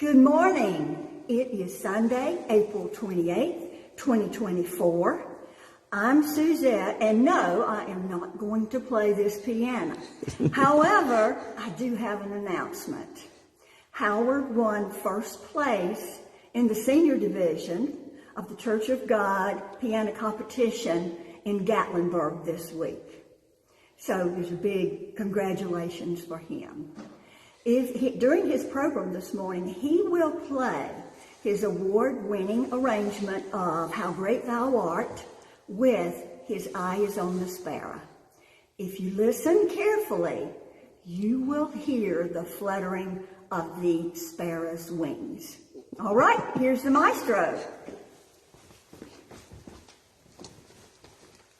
Good morning. It is Sunday, April 28th, 2024. I'm Suzette, and no, I am not going to play this piano. However, I do have an announcement. Howard won first place in the senior division of the Church of God piano competition in Gatlinburg this week. So there's a big congratulations for him. During his program this morning, he will play his award-winning arrangement of How Great Thou Art with His Eye is on the Sparrow. If you listen carefully, you will hear the fluttering of the sparrow's wings. All right, here's the maestro.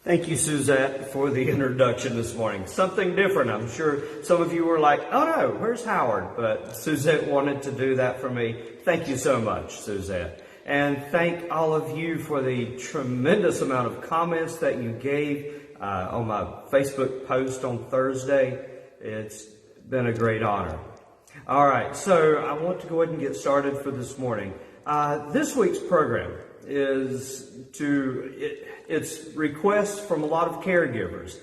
Thank you, Suzette, for the introduction this morning. Something different. I'm sure some of you were like, oh no, where's Howard? But Suzette wanted to do that for me. Thank you so much, Suzette. And thank all of you for the tremendous amount of comments that you gave on my Facebook post on Thursday. It's been a great honor. All right, so I want to go ahead and get started for this morning. This week's program is it's requests from a lot of caregivers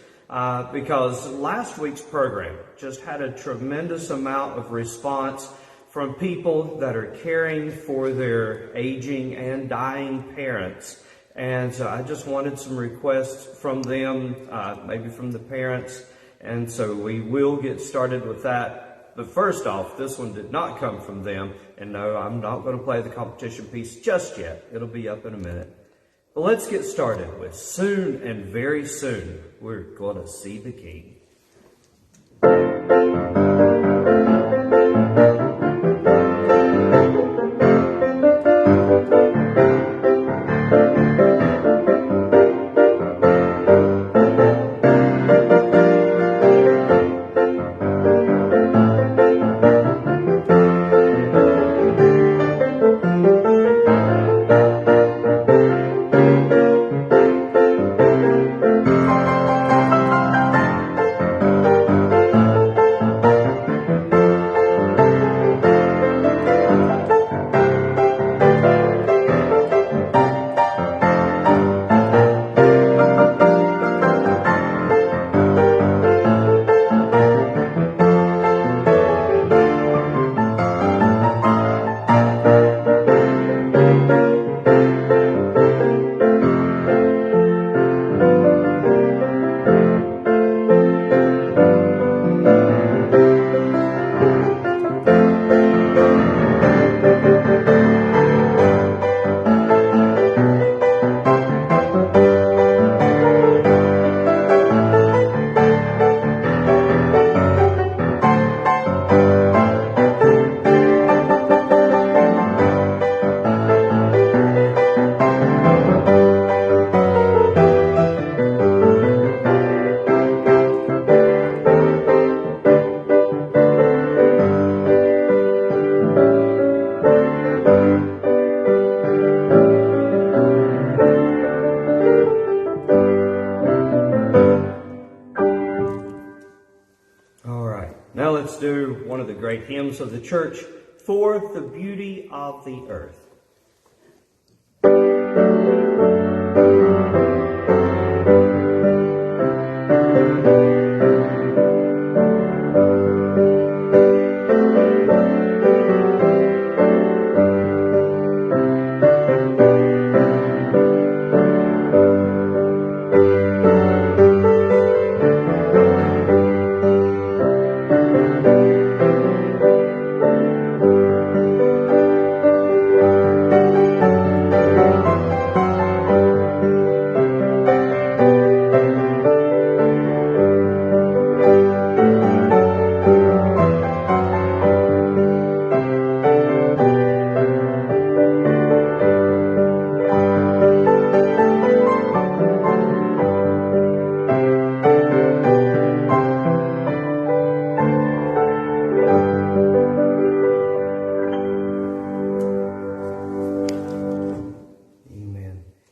because last week's program just had a tremendous amount of response from people that are caring for their aging and dying parents. And so I just wanted some requests from them, maybe from the parents. And so we will get started with that. But first off, this one did not come from them. And no, I'm not going to play the competition piece just yet. It'll be up in a minute. But let's get started with Soon and Very Soon, We're Going to See the King. Hymns of the church, For the Beauty of the Earth.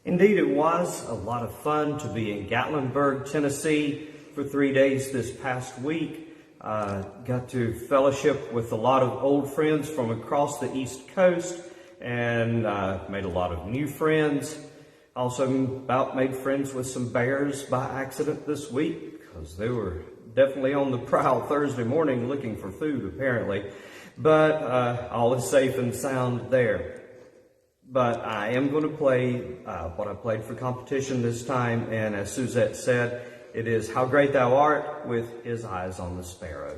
Indeed, it was a lot of fun to be in Gatlinburg, Tennessee for 3 days this past week. Got to fellowship with a lot of old friends from across the East Coast and made a lot of new friends. Also about made friends with some bears by accident this week because they were definitely on the prowl Thursday morning looking for food apparently. But all is safe and sound there. But I am going to play what I played for competition this time, and as Suzette said, it is How Great Thou Art with His Eyes on the Sparrow.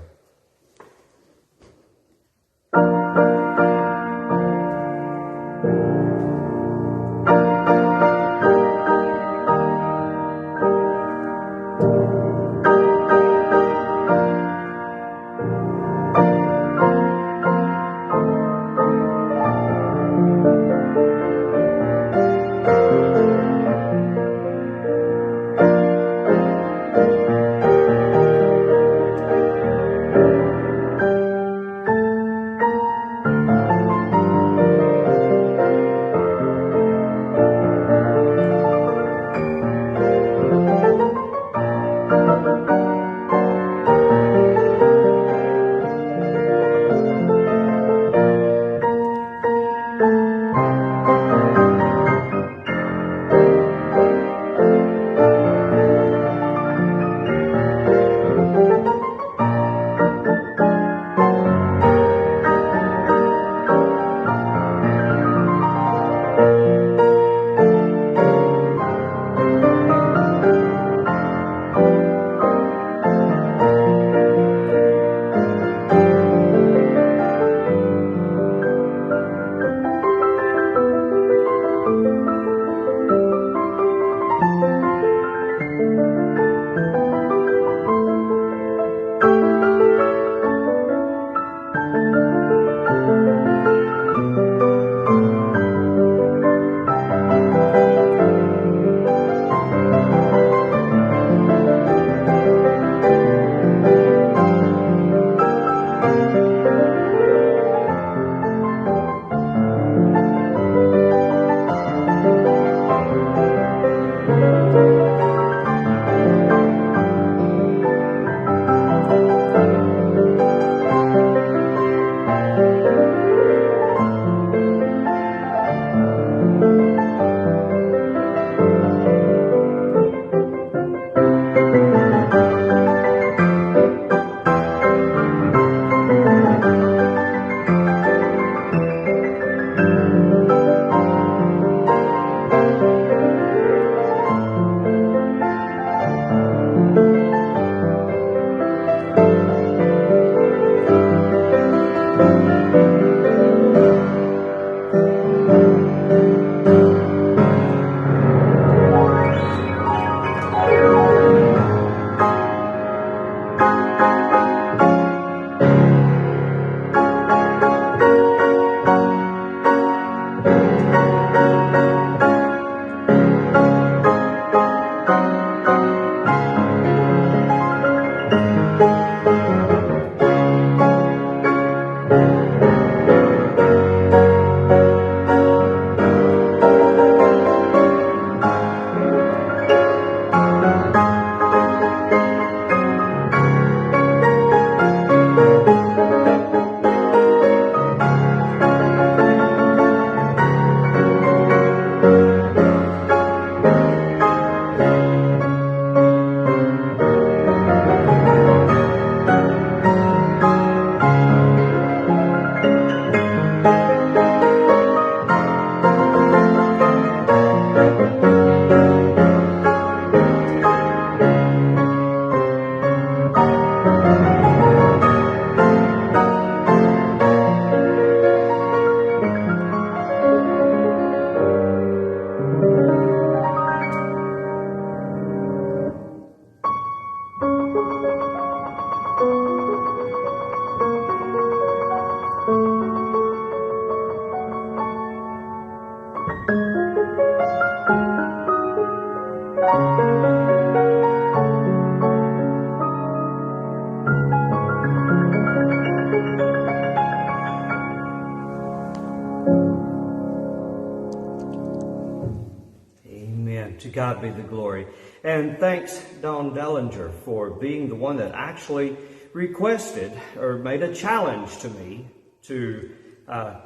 To God be the glory. And thanks, Don Dellinger, for being the one that actually requested or made a challenge to me to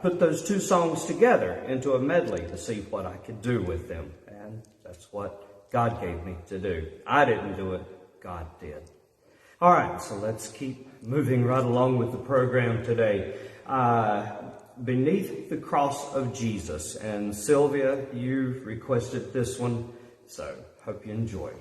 put those two songs together into a medley to see what I could do with them. And that's what God gave me to do. I didn't do it, God did. All right, so let's keep moving right along with the program today. Beneath the Cross of Jesus. And Sylvia, you requested this one, so hope you enjoy.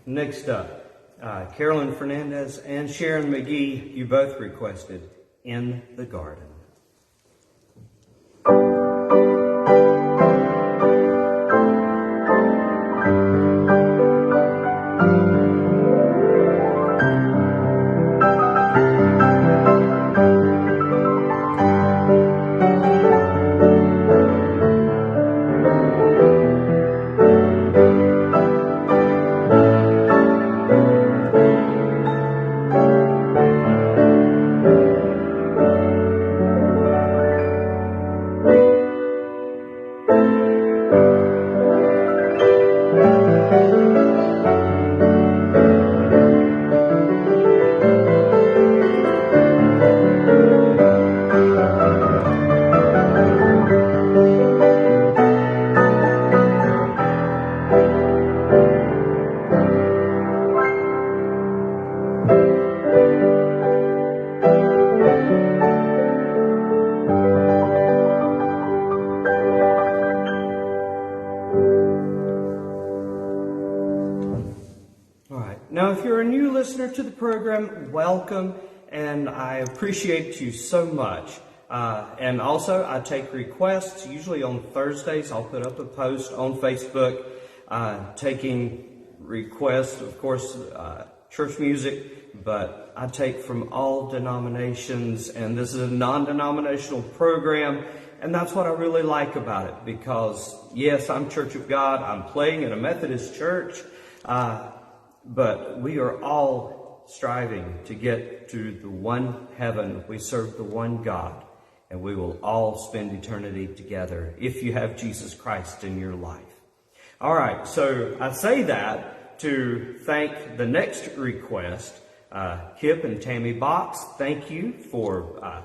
Next up, Carolyn Fernandez and Sharon McGee, you both requested In the Garden. Now, if you're a new listener to the program, welcome, and I appreciate you so much. And also, I take requests, usually on Thursdays. I'll put up a post on Facebook taking requests, of course, church music, but I take from all denominations, and this is a non-denominational program, and that's what I really like about it, because, yes, I'm Church of God, I'm playing in a Methodist church, but we are all striving to get to the one heaven. We serve the one God, and we will all spend eternity together if you have Jesus Christ in your life. All right, so I say that to thank the next request, Kip and Tammy Box. Thank you for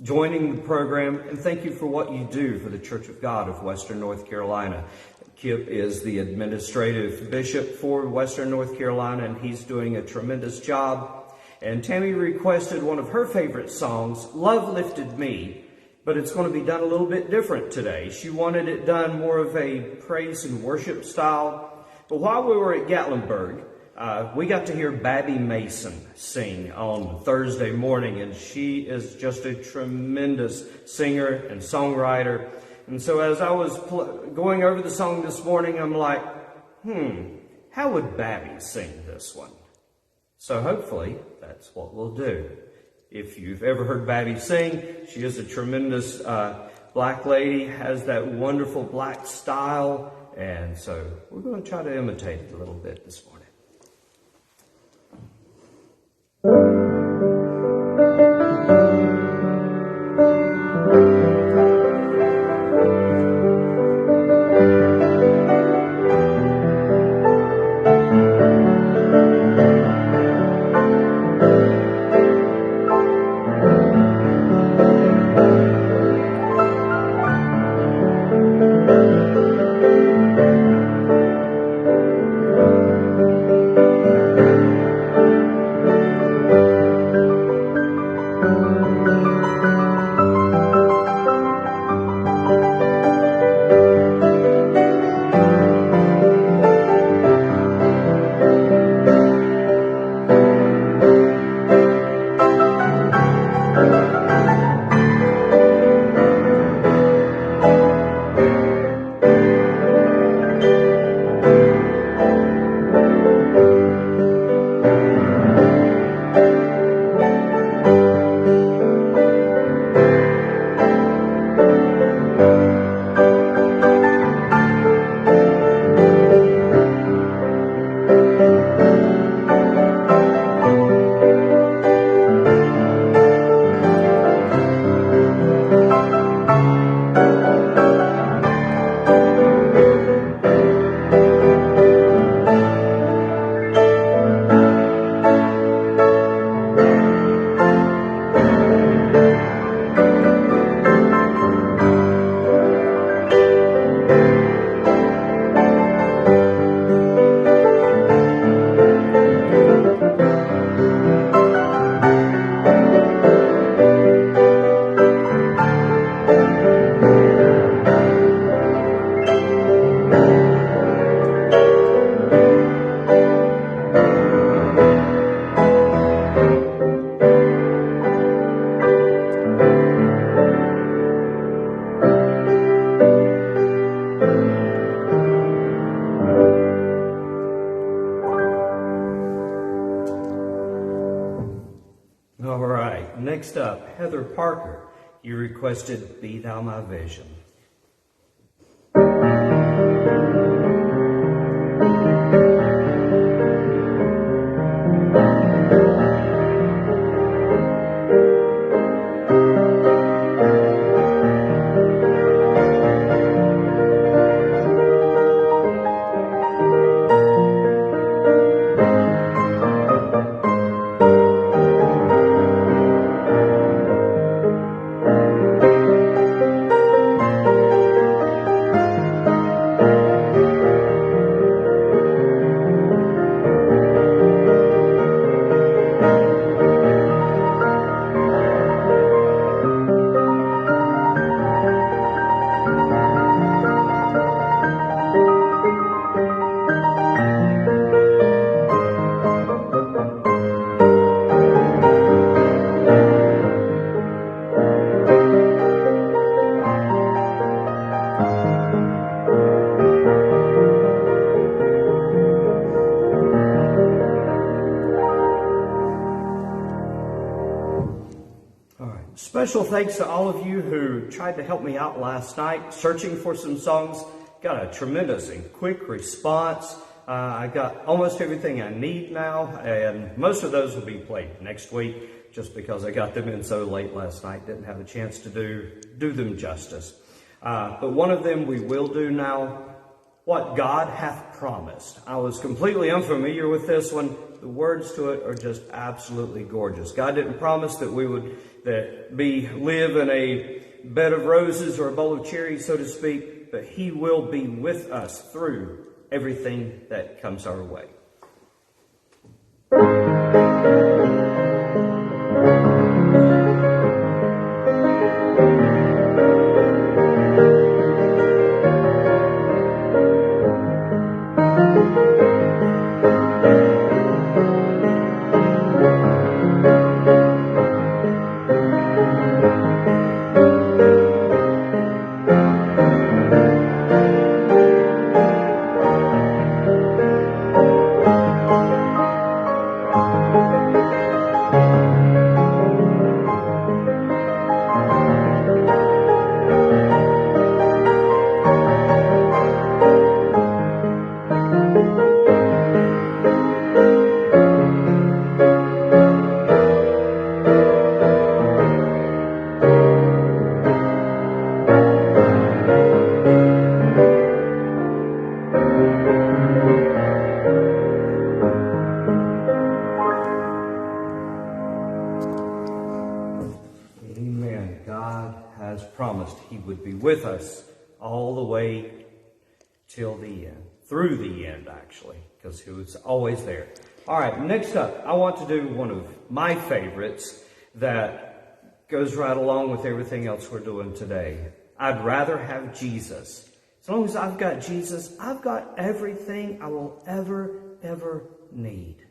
joining the program, and thank you for what you do for the Church of God of Western North Carolina. Kip is the administrative bishop for Western North Carolina, and he's doing a tremendous job. And Tammy requested one of her favorite songs, Love Lifted Me, but it's going to be done a little bit different today. She wanted it done more of a praise and worship style. But while we were at Gatlinburg, we got to hear Babby Mason sing on Thursday morning, and she is just a tremendous singer and songwriter. And so as I was going over the song this morning, I'm like, how would Babby sing this one? So hopefully that's what we'll do. If you've ever heard Babby sing, she is a tremendous black lady, has that wonderful black style, and so we're going to try to imitate it a little bit this morning. right, next up, Heather Parker. You requested Be Thou My Vision. Special thanks to all of you who tried to help me out last night, searching for some songs. Got a tremendous and quick response. I got almost everything I need now, and most of those will be played next week, just because I got them in so late last night, didn't have a chance to do them justice. But one of them we will do now, What God Hath Promised. I was completely unfamiliar with this one. The words to it are just absolutely gorgeous. God didn't promise that we would live in a bed of roses or a bowl of cherries, so to speak, but He will be with us through everything that comes our way. He would be with us all the way till the end, through the end actually, because He was always there. All right, next up, I want to do one of my favorites that goes right along with everything else we're doing today. I'd rather have Jesus. As long as I've got Jesus, I've got everything I will ever need.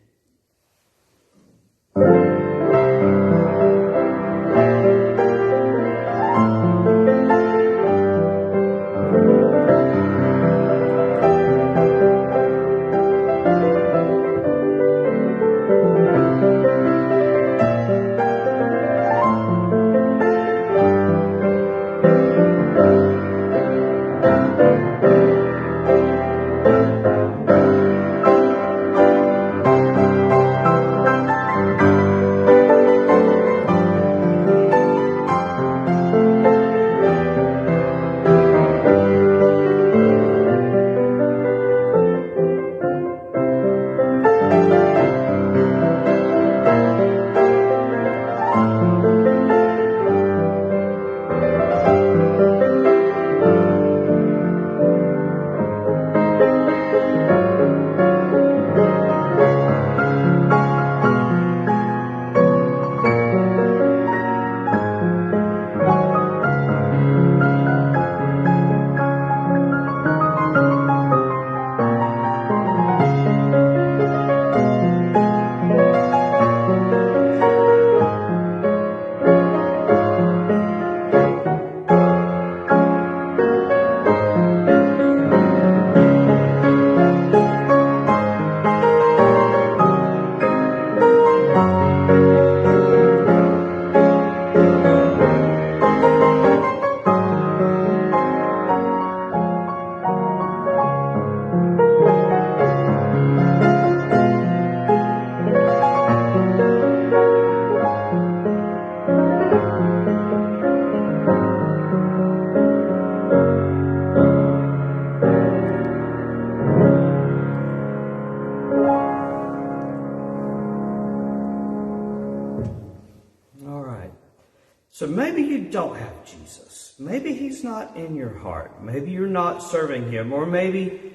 So maybe you don't have Jesus. Maybe he's not in your heart. Maybe you're not serving him. Or maybe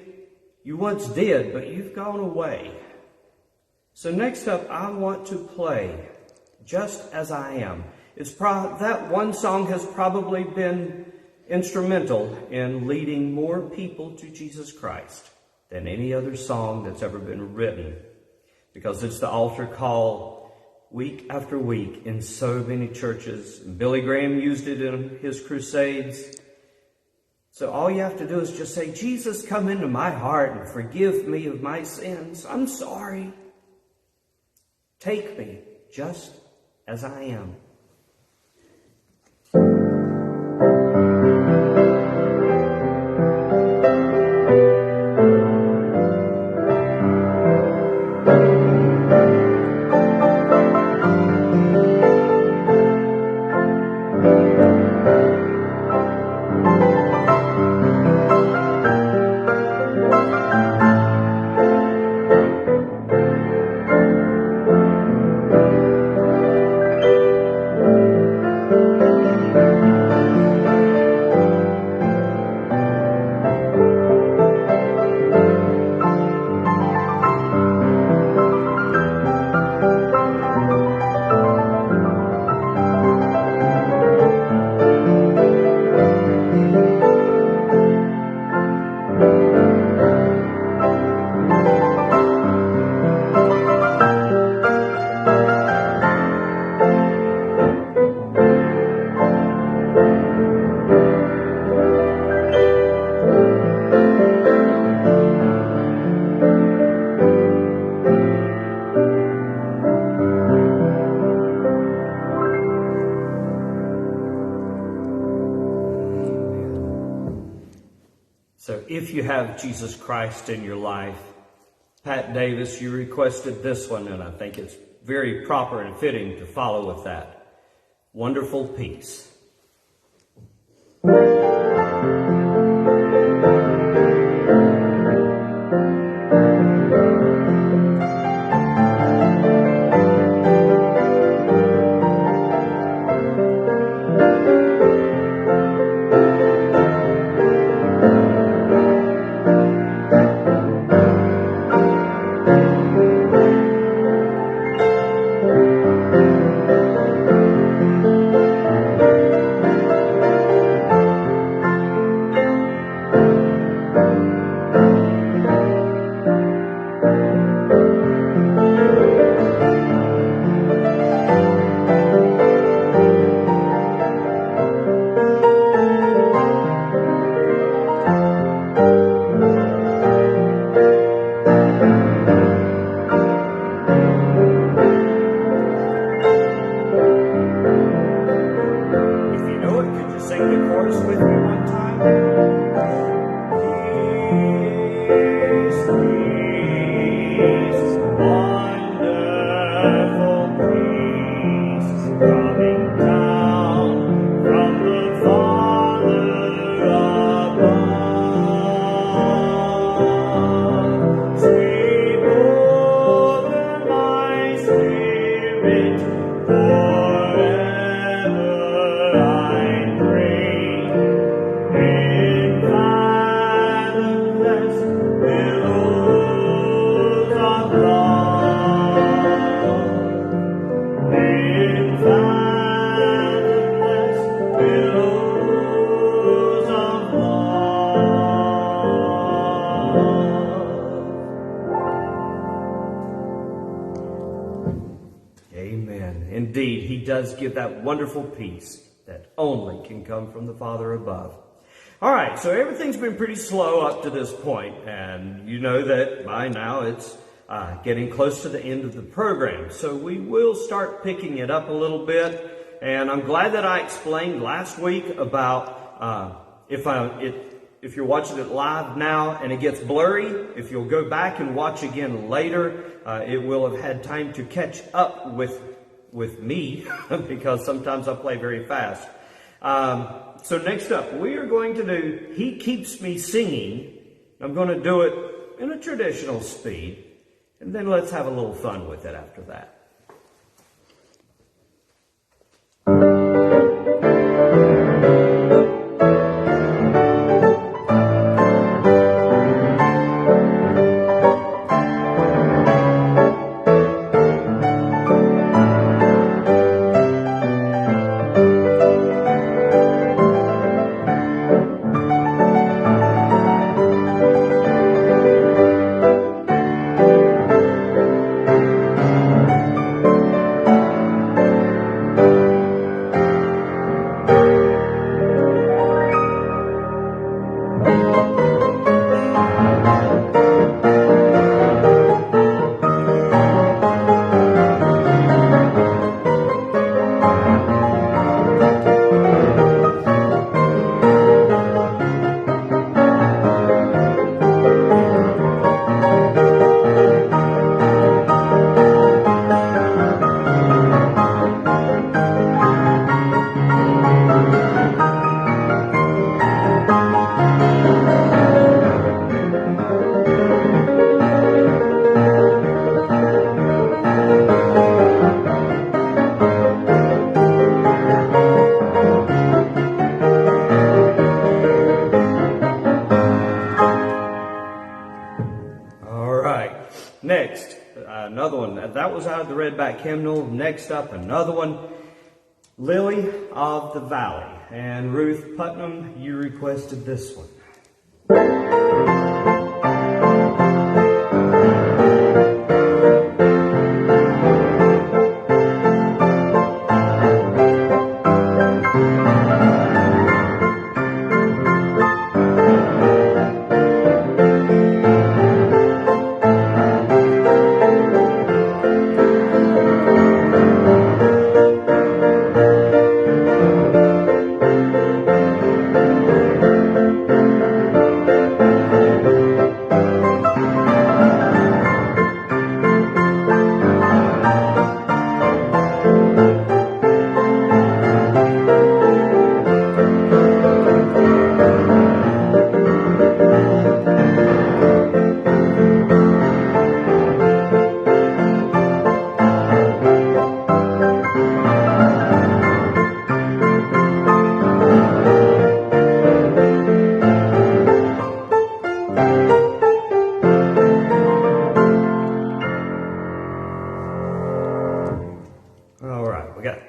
you once did, but you've gone away. So next up, I want to play Just As I Am. That one song has probably been instrumental in leading more people to Jesus Christ than any other song that's ever been written, because it's the altar call week after week in so many churches. And Billy Graham used it in his crusades. So all you have to do is just say, Jesus, come into my heart and forgive me of my sins. I'm sorry. Take me just as I am. So if you have Jesus Christ in your life, Pat Davis, you requested this one, and I think it's very proper and fitting to follow with that. Wonderful Peace. Indeed, he does give that wonderful peace that only can come from the Father above. All right, so everything's been pretty slow up to this point, and you know that by now it's getting close to the end of the program. So we will start picking it up a little bit, and I'm glad that I explained last week about if you're watching it live now and it gets blurry, if you'll go back and watch again later, it will have had time to catch up with me because sometimes I play very fast. So next up, we are going to do He Keeps Me Singing. I'm going to do it in a traditional speed, and then let's have a little fun with it after that. that was out of the Redback Hymnal. Next up, another one, Lily of the Valley. And Ruth Putnam, you requested this one.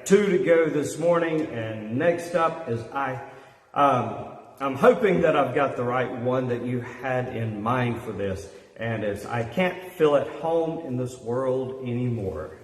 Two to go this morning, and next up is I'm hoping that I've got the right one that you had in mind for this, and it's I Can't Feel at Home in This World Anymore.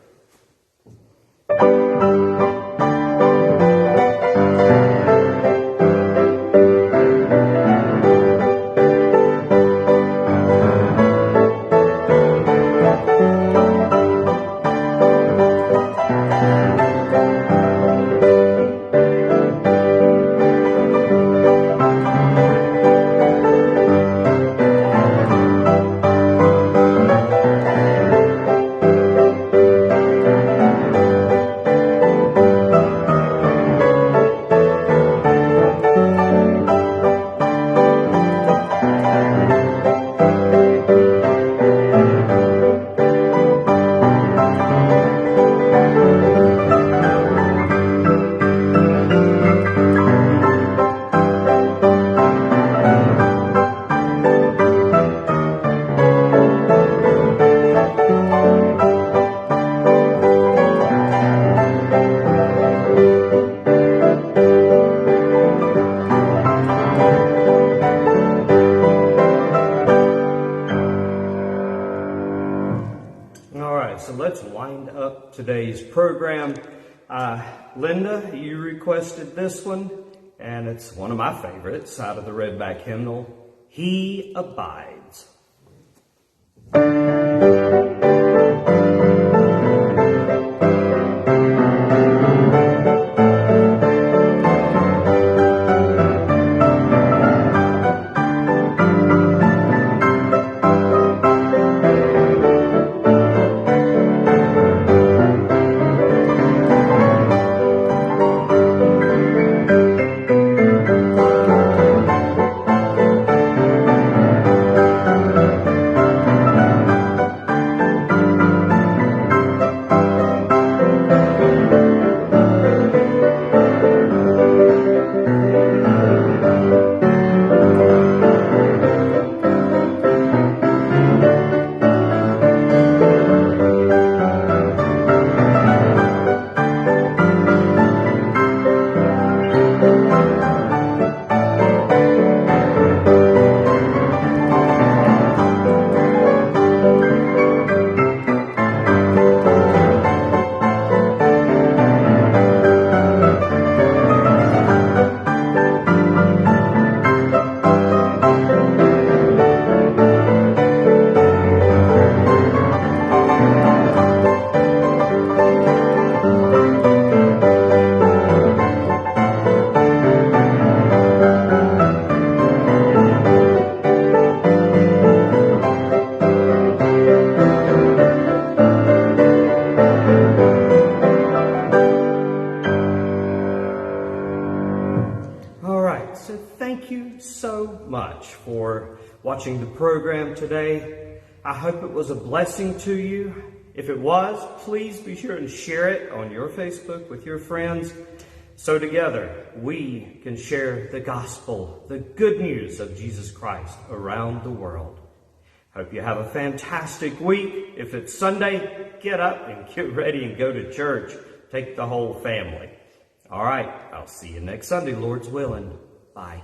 So let's wind up today's program. Linda, you requested this one, and it's one of my favorites out of the Redback Hymnal, He Abides. For watching the program today. I hope it was a blessing to you. If it was, please be sure and share it on your Facebook with your friends, so together we can share the gospel, the good news of Jesus Christ around the world. Hope you have a fantastic week. If it's Sunday, get up and get ready and go to church. Take the whole family. All right, I'll see you next Sunday, Lord's willing. Bye.